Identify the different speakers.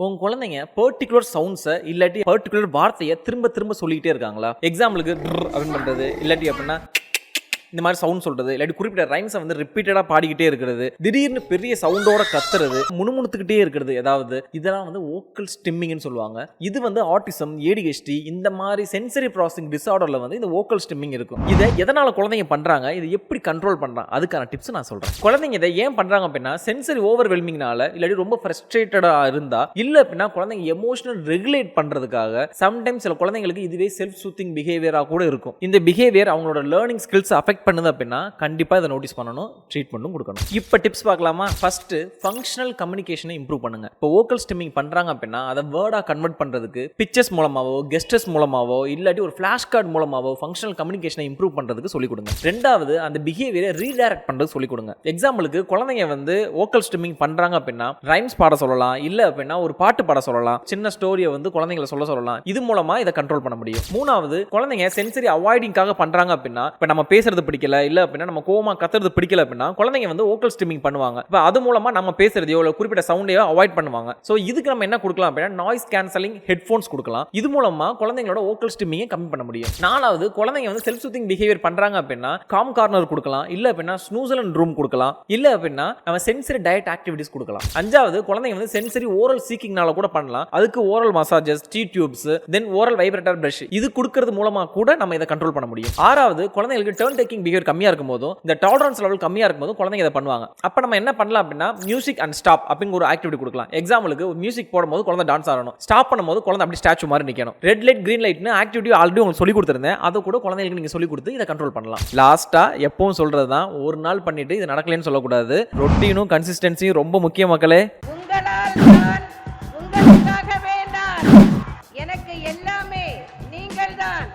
Speaker 1: உங்க குழந்தைங்க பர்டிகுலர் சவுண்ட்ஸை இல்லாட்டி பர்டிகுலர் வார்த்தையை திரும்ப திரும்ப சொல்லிக்கிட்டே இருக்காங்களா? எக்ஸாம்பிளுக்கு அப்படின்னு பண்றது, இல்லாட்டி அப்படின்னா இந்த மாதிரி சவுண்ட் சொல்றது, இல்லாட்டி குறிப்பிட்ட ரைம்ஸை வந்து ரிப்பீட்டடா பாடிக்கிட்டே இருக்கிறது, திடீர்னு பெரிய சவுண்டோட கத்துறது, முணுமுணுத்துக்கிட்டே இருக்கிறது, ஏதாவது இதெல்லாம் வந்து வோக்கல் ஸ்டிம்மிங்னு சொல்லுவாங்க. இது வந்து ஆட்டிசம், ஏடிஹெச்டி இந்த மாதிரி சென்சரி ப்ராசஸிங் டிஸார்டர்ல வந்து இந்த வோக்கல் ஸ்டிம்மிங் இருக்கும். இதை எதனால குழந்தைங்க பண்றாங்க, இதை எப்படி கண்ட்ரோல் பண்றாங்க, அதுக்கான டிப்ஸ் நான் சொல்றேன். குழந்தைங்க இதை ஏன் பண்றாங்க அப்படின்னா சென்சரி ஓவர்வெல்மிங்னால, இல்லாட்டி ரொம்ப ஃப்ரஸ்ட்ரேட்டடா இருந்தா, இல்ல அப்படின்னா குழந்தைங்க எமோஷனல் ரெகுலேட் பண்றதுக்காக சம்டைம்ஸ் சில குழந்தைங்களுக்கு இதுவே செல்ஃப் சூத்திங் பிஹேவியரா கூட இருக்கும். இந்த பிஹேவியர் அவங்களோட லேர்னிங் ஸ்கில்ஸ் அஃபெக்ட் பண்ணுது அப்படின்னா கண்டிப்பா இதை நோட்டீஸ் பண்ணணும், ட்ரீட்மெண்ட்டும் கொடுக்கணும். இப்போ டிப்ஸ் பார்க்கலாமா? ஃபர்ஸ்ட் ஃபங்க்ஷனல் கம்யூனிகேஷனை இம்ப்ரூவ் பண்ணுங்க. இப்போ வோக்கல் ஸ்டிம்மிங் பண்றாங்க அப்படின்னா அதை வேர்டா கன்வெர்ட் பண்றதுக்கு பிக்சர்ஸ் மூலமாவோ, கெஸ்டர்ஸ் மூலமாவோ, இல்லாட்டி ஒரு ஃபிளாஷ் கார்டு மூலமாவோ ஃபங்க்ஷனல் கம்யூனிகேஷனை இம்ப்ரூவ் பண்றதுக்கு சொல்லிக் கொடுங்க. ரெண்டாவது அந்த பிஹேவியரை ரீடைரக்ட் பண்றது சொல்லிக் கொடுங்க. எக்ஸாம்பிளுக்கு குழந்தைங்க வந்து வோக்கல் ஸ்டிம்மிங் பண்றாங்க அப்படின்னா ரைம்ஸ் பாட சொல்லலாம், இல்ல அப்படின்னா ஒரு பாட்டு பாட சொல்லலாம், சின்ன ஸ்டோரியை வந்து குழந்தைங்களை சொல்ல சொல்லலாம். இது மூலமா இதை கண்ட்ரோல் பண்ண முடியும். மூணாவது, குழந்தைங்க சென்சரி அவாய்டிங்காக பண்றாங்க அப்படின்னா, இப்போ நம்ம பேசுறது பிடிக்கல, இல்ல அப்படின்னா நம்ம கோவமா கத்துறது பிடிக்கல அப்படின்னா குழந்தைங்க வந்து வோக்கல் ஸ்டிம்மிங் பண்ணுவாங்க. இப்போ அது மூலமா நம்ம பேசுறதையோ இல்ல குறிப்பிட்ட சவுண்டையோ அவாய்ட் பண்ணுவாங்க. சோ இதுக்கு நம்ம என்ன கொடுக்கலாம் அப்படின்னா நாய்ஸ் கேன்சலிங் ஹெட்போன்ஸ் கொடுக்கலாம். இது மூலமா குழந்தைங்களோட வோக்கல் ஸ்டிம்மிங்கை கம்மி பண்ண முடியும். நாலாவது, குழந்தைங்க வந்து செல்ஃப் சூத்திங் பிஹேவியர் பண்றாங்க அப்படின்னா காம் கார்னர் கொடுக்கலாம், இல்ல அப்படின்னா ஸ்னூசல் அண்ட் ரூம் கொடுக்கலாம், இல்ல அப்படின்னா நம்ம சென்சரி டயட் ஆக்டிவிட்டிஸ் கொடுக்கலாம். அஞ்சாவது, குழந்தைங்க வந்து சென்சரி ஓரல் சீக்கிங்னால கூட பண்ணலாம். அதுக்கு ஓரல் மசாஜஸ், டீ டியூப்ஸ், தென் ஓரல் வைப்ரேட்டர் பிரஷ் இது கொடுக்கிறது மூலமா கூட நம்ம இதை கண்ட்ரோல் பண்ண முடியும். ஆறாவது, குழந்தைங்களுக்கு டர்ன் டேக்கிங் பிஹேவியர் கம்மியா இருக்கும் போதும், இந்த டாலரன்ஸ் லெவல் கம்மியா இருக்கும் போது குழந்தைங்க இதை பண்ணுவாங்க. அப்ப நம்ம என்ன பண்ணலாம் அப்படின்னா மியூசிக் அண்ட் ஸ்டாப் அப்படிங்கிற ஒரு ஆக்டிவிட்டி கொடுக்கலாம். எக்ஸாம்பிளுக்கு மியூசிக் போடும்போது குழந்தை டான்ஸ் ஆடணும், ஸ்டாப் பண்ணும்போது குழந்தை அப்படி ஸ்டாச்சு மாதிரி நிக்கணும். ரெட் லைட் கிரீன் லைட்னு ஆக்டிவிட்டி ஆல்ரெடி உங்களுக்கு சொல்லி கொடுத்திருந்தேன், அதை கூட குழந்தைங்களுக்கு நீங்க சொல்லி கொடுத்து இதை கண்ட்ரோல் பண்ணலாம். லாஸ்டா எப்பவும் சொல்றது தான், ஒரு நாள் பண்ணிட்டு இது நடக்கலன்னு சொல்லக்கூடாது. ரொட்டீனும் கன்சிஸ்டன்சியும் ரொம்ப முக்கிய மக்களே.
Speaker 2: உங்களால் நான் உங்களுக்காகவே நான் எனக்கு எல்லாமே நீங்கள் தான்.